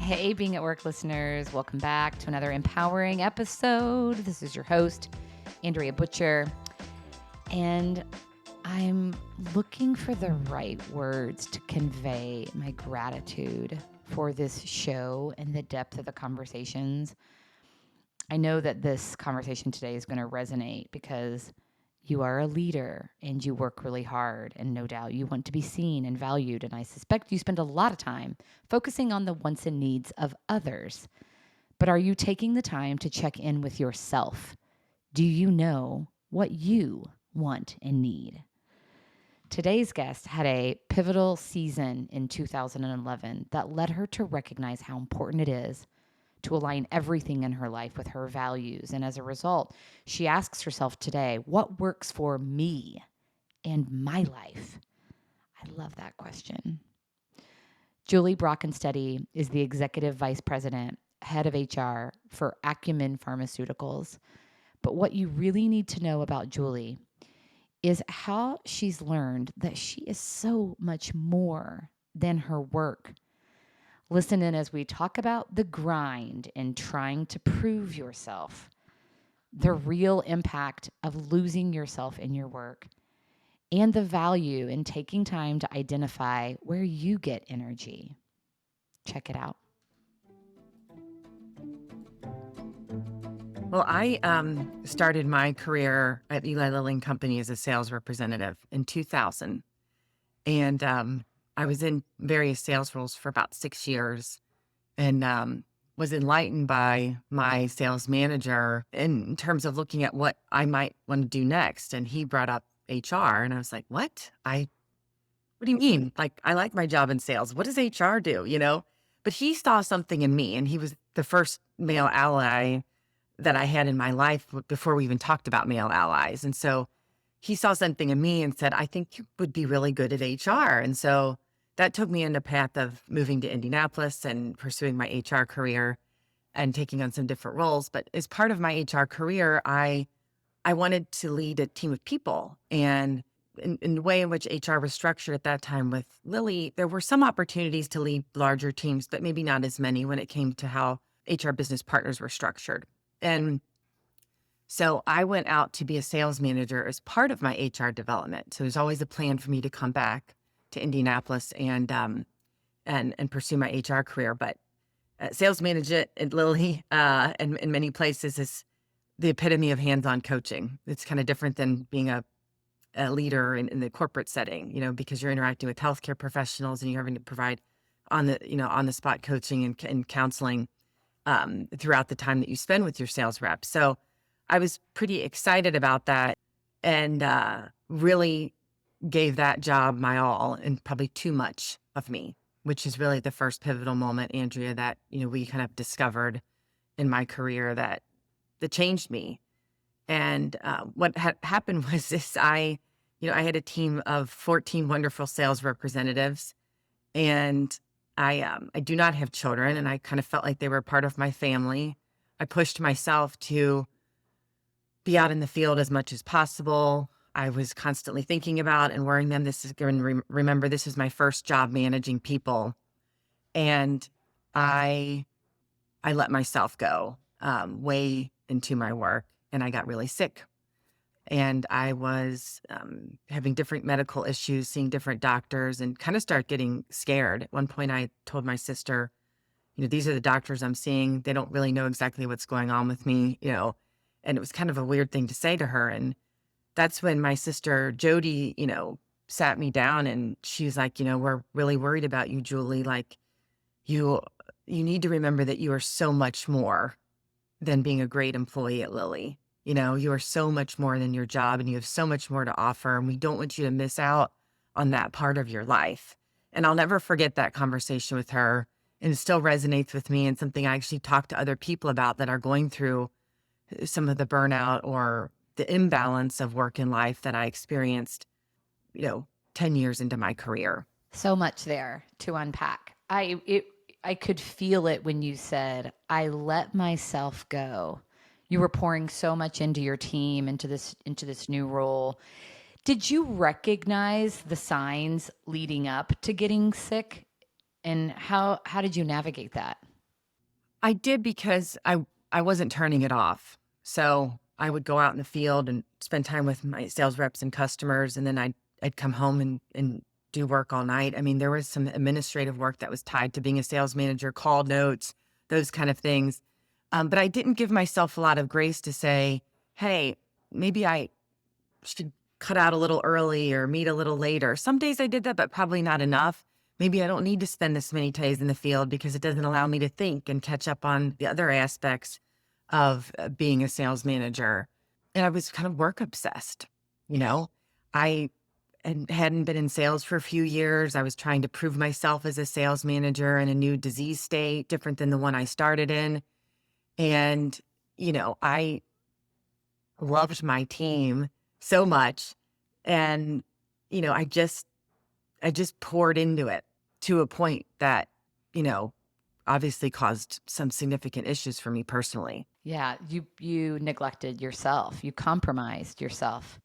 Hey, Being at Work listeners, welcome back to another empowering episode. This is your host, Andrea Butcher, and I'm looking for the right words to convey my gratitude for this show and the depth of the conversations. I know that this conversation today is going to resonate because you are a leader and you work really hard, and no doubt you want to be seen and valued. And I suspect you spend a lot of time focusing on the wants and needs of others. But are you taking the time to check in with yourself? Do you know what you want and need? Today's guest had a pivotal season in 2011 that led her to recognize how important it is to align everything in her life with her values. And as a result, she asks herself today, what works for me and my life? I love that question. Julie Bockenstette is the Executive Vice President, Head of HR for Acumen Pharmaceuticals. But what you really need to know about Julie is how she's learned that she is so much more than her work. Listen in as we talk about the grind in trying to prove yourself, the real impact of losing yourself in your work, and the value in taking time to identify where you get energy. Check it out. Well, I started my career at Eli Lilly and Company as a sales representative in 2000. And I was in various sales roles for about 6 years and was enlightened by my sales manager in terms of looking at what I might want to do next. And he brought up HR. And I was like, what? What do you mean? Like, I like my job in sales. What does HR do? But he saw something in me, and he was the first male ally that I had in my life before we even talked about male allies. And so he saw something in me and said, I think you would be really good at HR. And so that took me in the path of moving to Indianapolis and pursuing my HR career and taking on some different roles. But as part of my HR career, I wanted to lead a team of people. And in the way in which HR was structured at that time with Lilly, there were some opportunities to lead larger teams, but maybe not as many when it came to how HR business partners were structured. And so I went out to be a sales manager as part of my HR development. So there's always a plan for me to come back to Indianapolis and pursue my HR career. But sales manager at Lilly and in many places is the epitome of hands-on coaching. It's kind of different than being a leader in the corporate setting, because you're interacting with healthcare professionals and you're having to provide on the spot coaching and counseling throughout the time that you spend with your sales reps. So I was pretty excited about that and really gave that job my all and probably too much of me, which is really the first pivotal moment, Andrea, that, we kind of discovered in my career that changed me. And what happened was this, I had a team of 14 wonderful sales representatives, and I do not have children, and I kind of felt like they were part of my family. I pushed myself to be out in the field as much as possible. I was constantly thinking about and worrying them. Remember, this is my first job managing people, and I let myself go way into my work, and I got really sick. And I was having different medical issues, seeing different doctors, and kind of start getting scared. At one point, I told my sister, these are the doctors I'm seeing. They don't really know exactly what's going on with me, and it was kind of a weird thing to say to her. And that's when my sister, Jody, sat me down and she's like, we're really worried about you, Julie. Like, you need to remember that you are so much more than being a great employee at Lilly. You are so much more than your job and you have so much more to offer. And we don't want you to miss out on that part of your life. And I'll never forget that conversation with her. And it still resonates with me and something I actually talk to other people about that are going through some of the burnout or the imbalance of work and life that I experienced, 10 years into my career. So much there to unpack. I could feel it when you said, I let myself go. You were pouring so much into your team, into this new role. Did you recognize the signs leading up to getting sick? And how did you navigate that? I did because I wasn't turning it off. So I would go out in the field and spend time with my sales reps and customers, and then I'd come home and do work all night. I mean, there was some administrative work that was tied to being a sales manager, call notes, those kind of things. But I didn't give myself a lot of grace to say, hey, maybe I should cut out a little early or meet a little later. Some days I did that, but probably not enough. Maybe I don't need to spend this many days in the field because it doesn't allow me to think and catch up on the other aspects of being a sales manager. And I was kind of work obsessed. You know, I hadn't been in sales for a few years. I was trying to prove myself as a sales manager in a new disease state, different than the one I started in. And, I loved my team so much. And, I just poured into it to a point that, you know, obviously caused some significant issues for me personally. Yeah, you neglected yourself. You compromised yourself.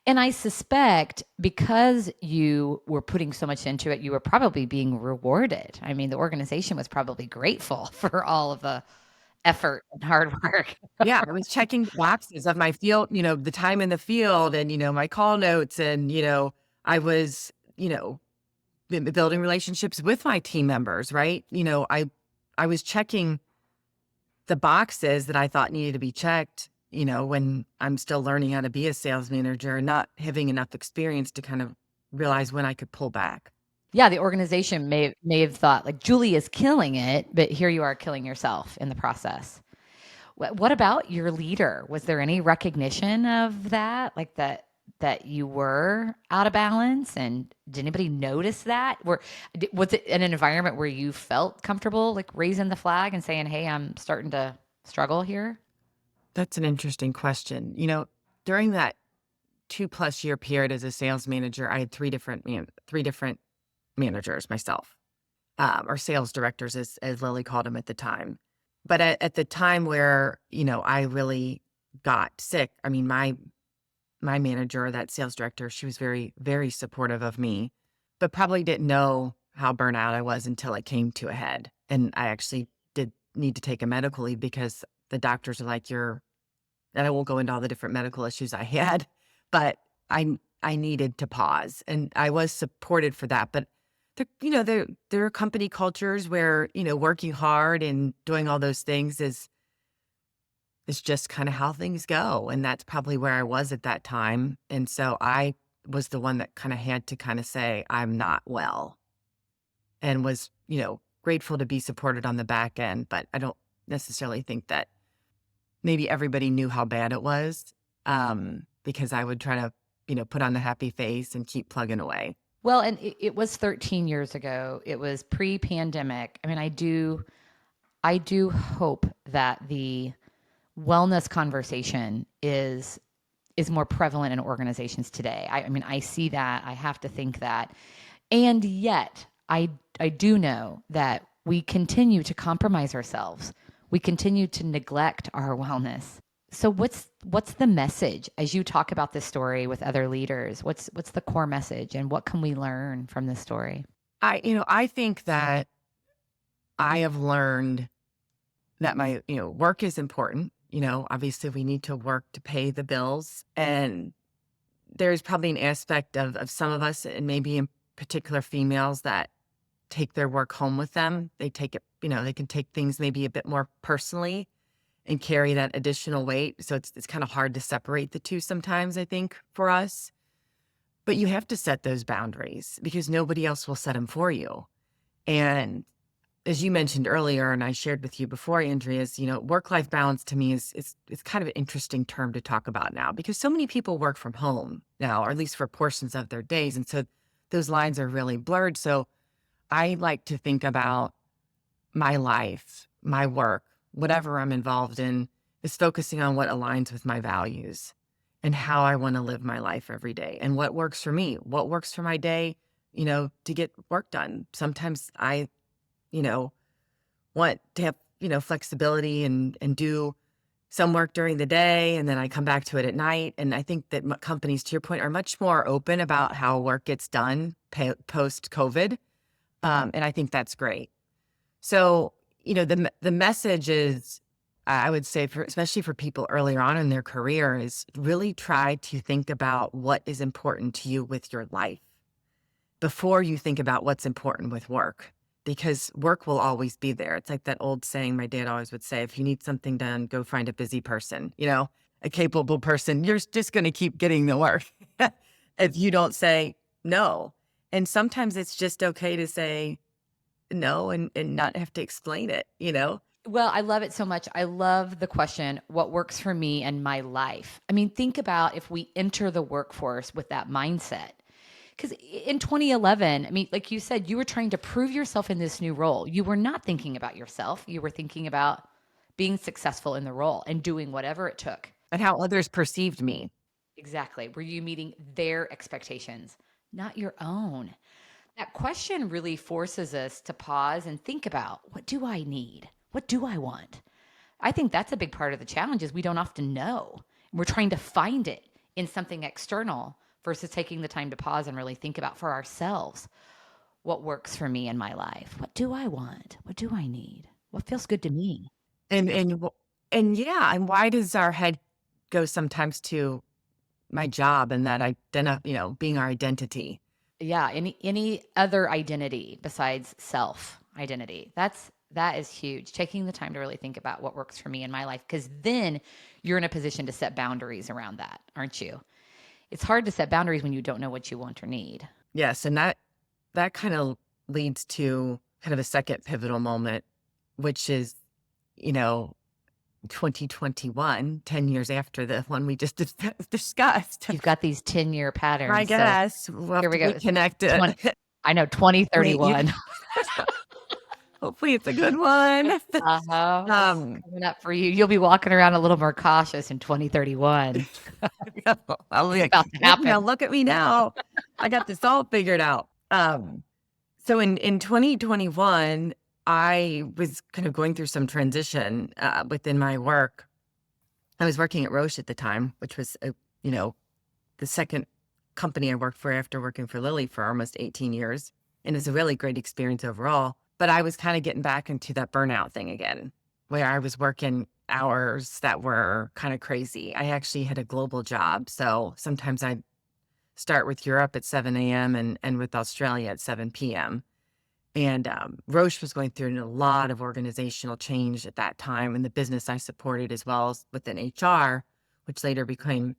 And I suspect because you were putting so much into it, you were probably being rewarded. I mean, the organization was probably grateful for all of the effort and hard work. Yeah, I was checking the boxes of my field, the time in the field and, my call notes and, I was, building relationships with my team members, right? I was checking the boxes that I thought needed to be checked, when I'm still learning how to be a sales manager and not having enough experience to kind of realize when I could pull back. Yeah, the organization may have thought like Julie is killing it, but here you are killing yourself in the process. What about your leader? Was there any recognition of that, like that you were out of balance, and did anybody notice that? Was it in an environment where you felt comfortable, like raising the flag and saying, "Hey, I'm starting to struggle here"? That's an interesting question. During that 2+ year period as a sales manager, I had three different managers myself, or sales directors, as Lily called them at the time. But at the time where I really got sick, I mean, my manager, that sales director, she was very, very supportive of me, but probably didn't know how burnout I was until it came to a head. And I actually did need to take a medical leave because the doctors are like, and I won't go into all the different medical issues I had, but I needed to pause, and I was supported for that. But there are company cultures where working hard and doing all those things is just kind of how things go, and that's probably where I was at that time. And so I was the one that kind of had to kind of say I'm not well, and was grateful to be supported on the back end. But I don't necessarily think that maybe everybody knew how bad it was, because I would try to, put on the happy face and keep plugging away. Well, and it was 13 years ago. It was pre-pandemic. I mean, I do hope that the wellness conversation is more prevalent in organizations today. I mean, I see that. I have to think that. And yet, I do know that we continue to compromise ourselves. We continue to neglect our wellness. So what's the message as you talk about this story with other leaders? What's the core message, and what can we learn from this story? I think that I have learned that my, work is important. Obviously we need to work to pay the bills. And there's probably an aspect of some of us, and maybe in particular females, that take their work home with them. They take it, they can take things maybe a bit more personally and carry that additional weight. So it's kind of hard to separate the two sometimes, I think, for us. But you have to set those boundaries because nobody else will set them for you. And as you mentioned earlier, and I shared with you before, Andrea, is, work-life balance to me is it's kind of an interesting term to talk about now, because so many people work from home now, or at least for portions of their days. And so those lines are really blurred. So I like to think about my life, my work, whatever I'm involved in, is focusing on what aligns with my values and how I want to live my life every day, and what works for me, what works for my day, to get work done. Sometimes I want to have, flexibility and do some work during the day, and then I come back to it at night. And I think that companies, to your point, are much more open about how work gets done post COVID. And I think that's great. So, the message is, I would say, especially for people earlier on in their career, is really try to think about what is important to you with your life before you think about what's important with work, because work will always be there. It's like that old saying my dad always would say, if you need something done, go find a busy person, a capable person. You're just going to keep getting the work if you don't say no. And sometimes it's just okay to say no and not have to explain it. Well, I love it so much. I love the question, what works for me and my life? I mean, think about if we enter the workforce with that mindset. Because in 2011, I mean, like you said, you were trying to prove yourself in this new role. You were not thinking about yourself. You were thinking about being successful in the role and doing whatever it took. And how others perceived me. Exactly. Were you meeting their expectations, not your own? That question really forces us to pause and think about, what do I need? What do I want? I think that's a big part of the challenge is we don't often know. We're trying to find it in something external versus taking the time to pause and really think about for ourselves, what works for me in my life? What do I want? What do I need? What feels good to me? And why does our head go sometimes to my job and that being our identity? Yeah, any other identity besides self identity. That is huge. Taking the time to really think about what works for me in my life, because then you're in a position to set boundaries around that, aren't you? It's hard to set boundaries when you don't know what you want or need. Yes, and that kind of leads to kind of a second pivotal moment, which is, 2021, 10 years after the one we just discussed. You've got these 10-year patterns. I guess so we'll here we go. connect it. I know, 2031. Hopefully it's a good one. Uh-huh. Coming up for you. You'll be walking around a little more cautious in 2031. I'll be like, about to happen. now look at me now. I got this all figured out. So in 2021, I was kind of going through some transition within my work. I was working at Roche at the time, which was, the second company I worked for after working for Lilly for almost 18 years. And it was a really great experience overall. But I was kind of getting back into that burnout thing again, where I was working hours that were kind of crazy. I actually had a global job. So sometimes I'd start with Europe at 7 a.m. and with Australia at 7 p.m. And Roche was going through a lot of organizational change at that time in the business I supported, as well as within HR, which later became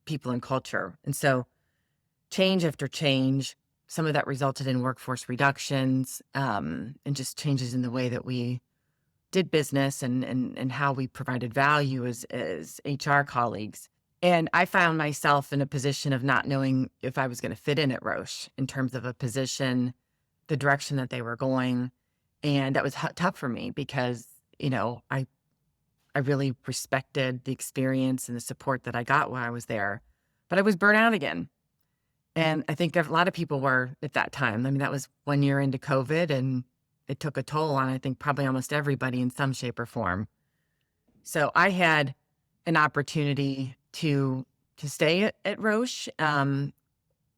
people and culture. And so change after change, some of that resulted in workforce reductions and just changes in the way that we did business and how we provided value as HR colleagues. And I found myself in a position of not knowing if I was going to fit in at Roche in terms of a position, the direction that they were going. And that was tough for me because, I really respected the experience and the support that I got while I was there. But I was burnt out again. And I think a lot of people were at that time. I mean, that was 1 year into COVID, and it took a toll on, I think, probably almost everybody in some shape or form. So I had an opportunity to stay at Roche in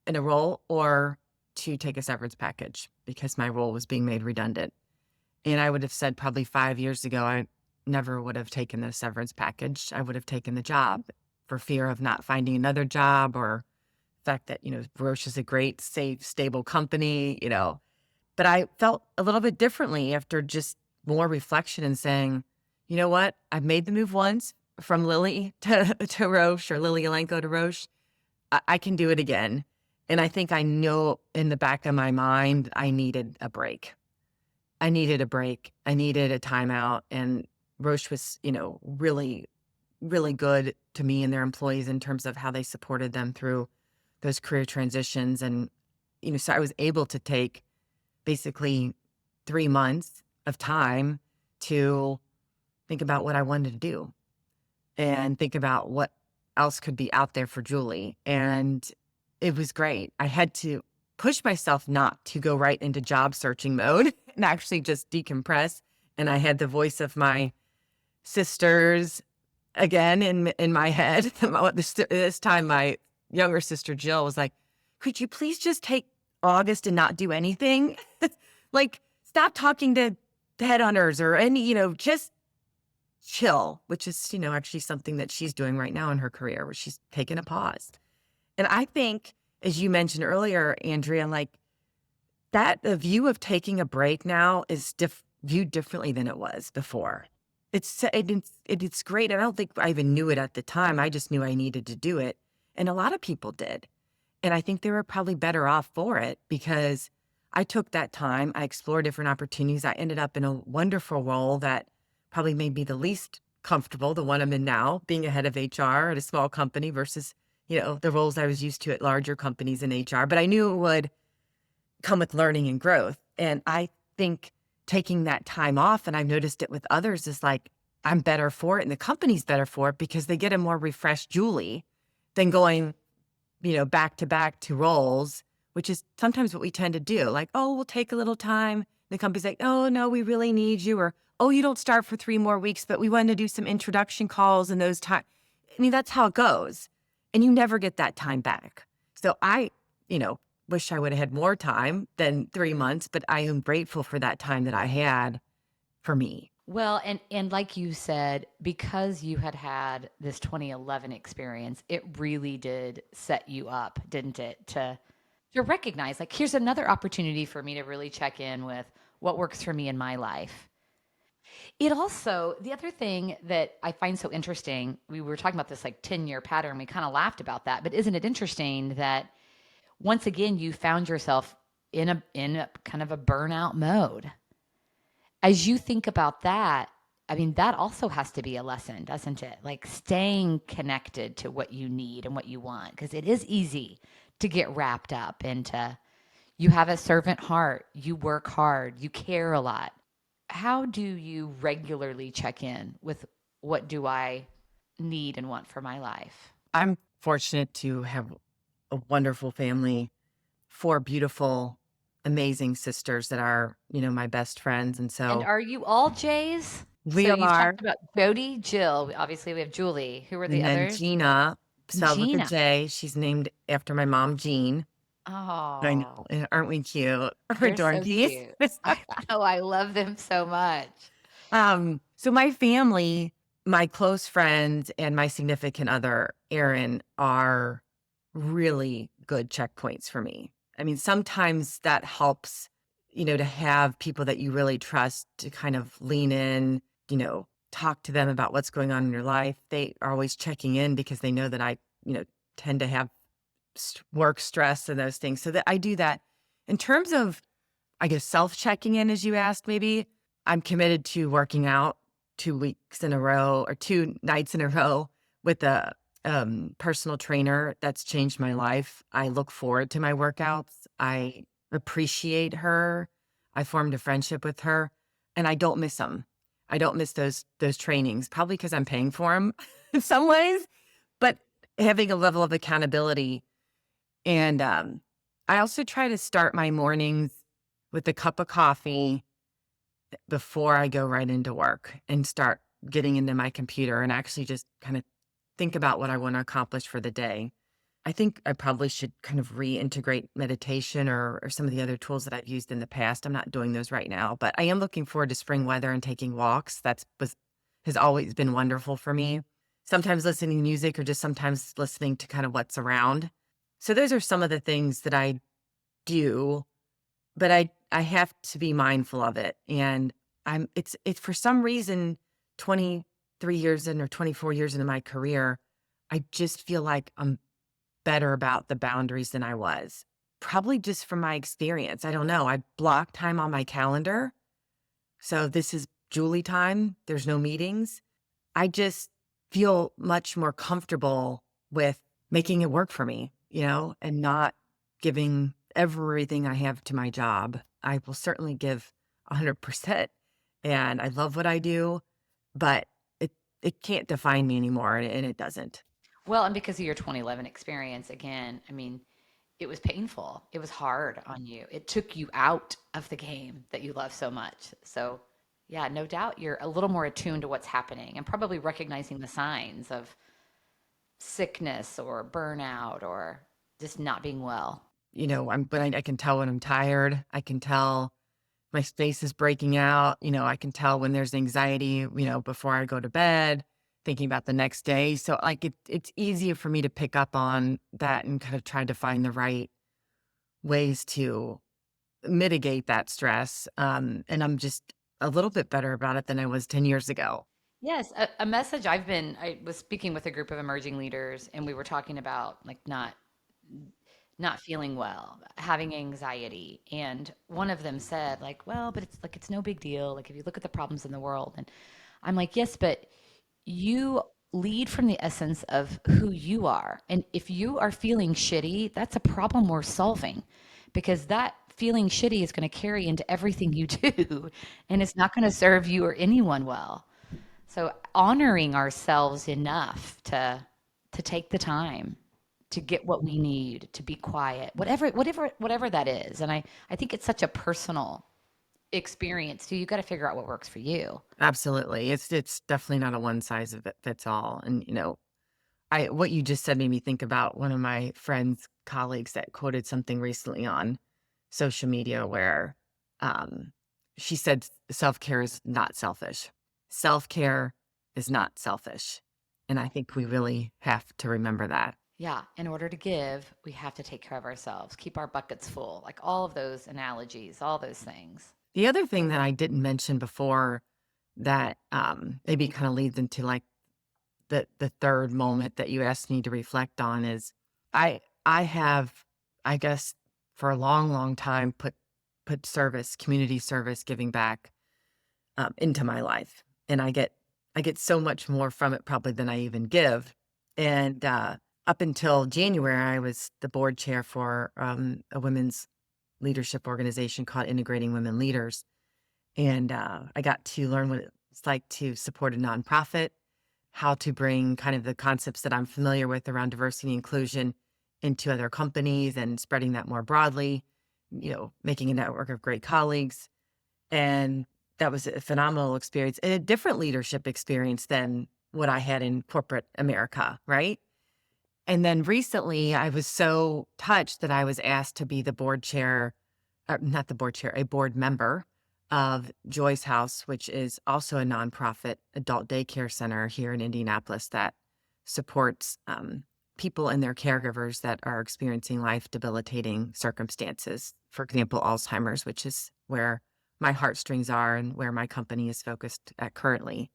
a role or to take a severance package because my role was being made redundant. And I would have said probably 5 years ago, I never would have taken the severance package. I would have taken the job for fear of not finding another job or fact that, Roche is a great, safe, stable company, But I felt a little bit differently after just more reflection and saying, you know what? I've made the move once from Lilly to Roche or Lilly Elanco to Roche. I can do it again. And I think I know in the back of my mind, I needed a break. I needed a timeout. And Roche was, really, really good to me and their employees in terms of how they supported them through those career transitions. And, so I was able to take basically 3 months of time to think about what I wanted to do and think about what else could be out there for Julie. And it was great. I had to push myself not to go right into job searching mode and actually just decompress. And I had the voice of my sisters again in my head. This time, my younger sister Jill was like, could you please just take August and not do anything? Like, stop talking to headhunters or any, just chill, which is, actually something that she's doing right now in her career where she's taking a pause. And I think, as you mentioned earlier, Andrea, like that the view of taking a break now is viewed differently than it was before. It's great. I don't think I even knew it at the time. I just knew I needed to do it. And a lot of people did. And I think they were probably better off for it because I took that time. I explored different opportunities. I ended up in a wonderful role that probably made me the least comfortable, the one I'm in now, being a head of HR at a small company versus, the roles I was used to at larger companies in HR. But I knew it would come with learning and growth. And I think taking that time off, and I've noticed it with others, is like, I'm better for it and the company's better for it because they get a more refreshed Julie than going, back to back to roles, which is sometimes what we tend to do. Like, oh, we'll take a little time. The company's like, oh, no, we really need you. Or, oh, you don't start for 3 more weeks, but we want to do some introduction calls and those time. I mean, that's how it goes. And you never get that time back. So I, wish I would have had more time than 3 months, but I am grateful for that time that I had for me. Well, and like you said, because you had had this 2011 experience, it really did set you up, didn't it? To recognize like here's another opportunity for me to really check in with what works for me in my life. It also, the other thing that I find so interesting, we were talking about this like 10-year pattern, we kind of laughed about that, but isn't it interesting that once again you found yourself in a kind of a burnout mode? As you think about that, I mean, that also has to be a lesson, doesn't it? Like staying connected to what you need and what you want, because it is easy to get wrapped up into you have a servant heart, you work hard, you care a lot. How do you regularly check in with what do I need and want for my life? I'm fortunate to have a wonderful family, 4 beautiful, amazing sisters that are, my best friends. And And so are you all J's? So we you've are. talked about Jody, Jill, obviously we have Julie. Who are the And then others? Gina, spelled with a Gina. J, she's named after my mom, Jean. I Oh, know. And aren't we cute? We're they're so dorkies. cute. I know, I love them so much. So my family, my close friends, and my significant other, Aaron, are really good checkpoints for me. I mean, sometimes that helps, to have people that you really trust to kind of lean in, talk to them about what's going on in your life. They are always checking in because they know that I, tend to have work stress and those things. So that I do that. In terms of, I guess, self-checking in, as you asked, maybe I'm committed to working out 2 weeks in a row or 2 nights in a row with a personal trainer that's changed my life. I look forward to my workouts. I appreciate her. I formed a friendship with her, and I don't miss them. I don't miss those trainings, probably because I'm paying for them in some ways, but having a level of accountability. And I also try to start my mornings with a cup of coffee before I go right into work and start getting into my computer and actually just kind of think about what I want to accomplish for the day. I think I probably should kind of reintegrate meditation or some of the other tools that I've used in the past. I'm not doing those right now, but I am looking forward to spring weather and taking walks. Has always been wonderful for me. Sometimes listening to music or just sometimes listening to kind of what's around. So those are some of the things that I do, but I have to be mindful of it. And it's for some reason 23 years in or 24 years into my career, I just feel like I'm better about the boundaries than I was. Probably just from my experience. I don't know. I block time on my calendar. So this is Julie time. There's no meetings. I just feel much more comfortable with making it work for me, and not giving everything I have to my job. I will certainly give 100%. And I love what I do, but it can't define me anymore. And it doesn't. Well, and because of your 2011 experience, again, I mean, it was painful. It was hard on you. It took you out of the game that you love so much. So, yeah, no doubt you're a little more attuned to what's happening and probably recognizing the signs of sickness or burnout or just not being well. But I can tell when I'm tired. I can tell my space is breaking out. I can tell when there's anxiety, before I go to bed, thinking about the next day. So like it's easier for me to pick up on that and kind of try to find the right ways to mitigate that stress. And I'm just a little bit better about it than I was 10 years ago. Yes, a message I was speaking with a group of emerging leaders, and we were talking about like not feeling well, having anxiety. And one of them said, like, well, but it's like, it's no big deal. Like, if you look at the problems in the world. And I'm like, yes, but you lead from the essence of who you are. And if you are feeling shitty, that's a problem worth solving because that feeling shitty is going to carry into everything you do and it's not going to serve you or anyone well. So honoring ourselves enough to take the time to get what we need, to be quiet, whatever that is. And I think it's such a personal experience too. You got to figure out what works for you. Absolutely. It's definitely not a one size of it fits all. And I what you just said made me think about one of my friends, colleagues that quoted something recently on social media where um, she said self-care is not selfish. Self-care is not selfish. And I think we really have to remember that. Yeah, in order to give, we have to take care of ourselves, keep our buckets full, like all of those analogies, all those things. The other thing that I didn't mention before that maybe kind of leads into like the third moment that you asked me to reflect on is I have, I guess, for a long, long time put service, community service, giving back into my life, and I get so much more from it probably than I even give. And up until January, I was the board chair for a women's leadership organization called Integrating Women Leaders, and I got to learn what it's like to support a nonprofit, how to bring kind of the concepts that I'm familiar with around diversity and inclusion into other companies and spreading that more broadly, making a network of great colleagues. And that was a phenomenal experience and a different leadership experience than what I had in corporate America, right? And then recently I was so touched that I was asked to be the board chair, not the board chair, a board member of Joy's House, which is also a nonprofit adult daycare center here in Indianapolis that supports people and their caregivers that are experiencing life debilitating circumstances. For example, Alzheimer's, which is where my heartstrings are and where my company is focused at currently.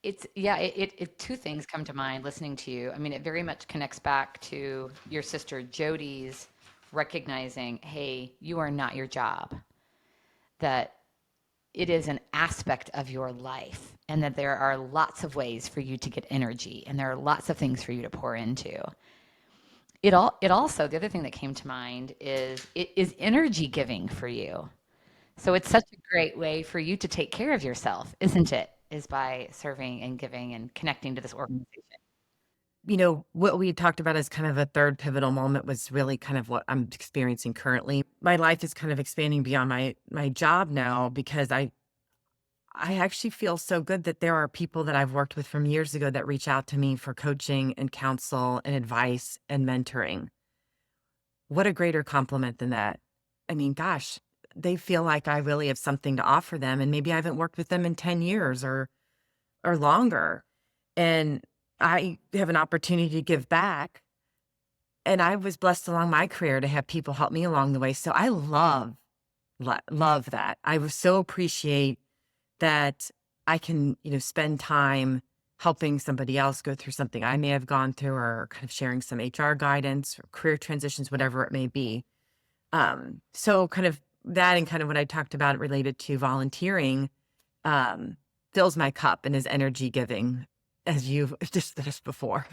It's yeah, it two things come to mind listening to you. I mean, it very much connects back to your sister Jody's recognizing, hey, you are not your job. That it is an aspect of your life and that there are lots of ways for you to get energy and there are lots of things for you to pour into. It also the other thing that came to mind is it is energy giving for you. So it's such a great way for you to take care of yourself, isn't it? Is by serving and giving and connecting to this organization. What we talked about as kind of a third pivotal moment was really kind of what I'm experiencing currently. My life is kind of expanding beyond my job now because I actually feel so good that there are people that I've worked with from years ago that reach out to me for coaching and counsel and advice and mentoring. What a greater compliment than that. I mean, gosh, they feel like I really have something to offer them and maybe I haven't worked with them in 10 years or longer. And I have an opportunity to give back. And I was blessed along my career to have people help me along the way. So I love that. I was so appreciate that I can, spend time helping somebody else go through something I may have gone through or kind of sharing some HR guidance or career transitions, whatever it may be. So kind of that and kind of what I talked about related to volunteering um, fills my cup and is energy giving as you've discussed before.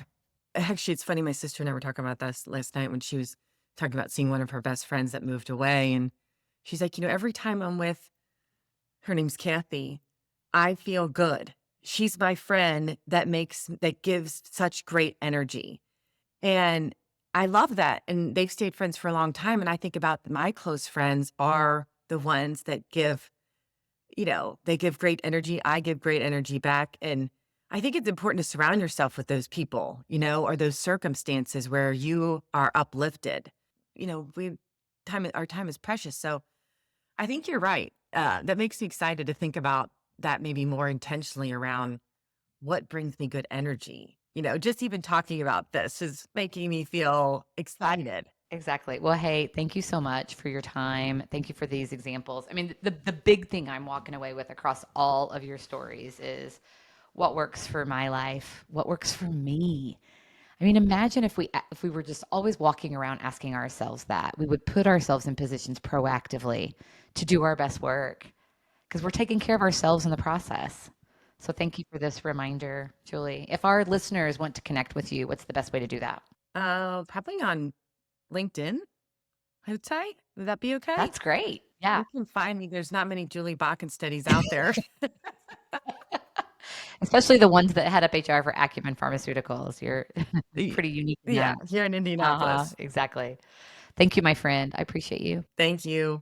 Actually, it's funny. My sister and I were talking about this last night when she was talking about seeing one of her best friends that moved away. And she's like, every time I'm with her name's Kathy, I feel good. She's my friend that gives such great energy. And I love that. And they've stayed friends for a long time. And I think about my close friends are the ones that give, they give great energy. I give great energy back. And I think it's important to surround yourself with those people, or those circumstances where you are uplifted. Our time is precious. So I think you're right. that makes me excited to think about that maybe more intentionally around what brings me good energy. Just even talking about this is making me feel excited. Exactly. Well, hey, thank you so much for your time. Thank you for these examples. I mean, the big thing I'm walking away with across all of your stories is what works for my life, what works for me. I mean, imagine if we were just always walking around asking ourselves that. We would put ourselves in positions proactively to do our best work because we're taking care of ourselves in the process. So thank you for this reminder, Julie. If our listeners want to connect with you, what's the best way to do that? Probably on LinkedIn, I would say. Would that be okay? That's great. Yeah. You can find me. There's not many Julie Bockenstettes out there. Especially the ones that head up HR for Acumen Pharmaceuticals. You're Y- pretty unique in yeah, that. here in Indianapolis. Exactly. Thank you, my friend. I appreciate you. Thank you.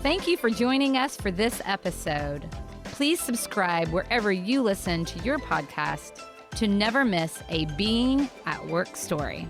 Thank you for joining us for this episode. Please subscribe wherever you listen to your podcast to never miss a Being at Work story.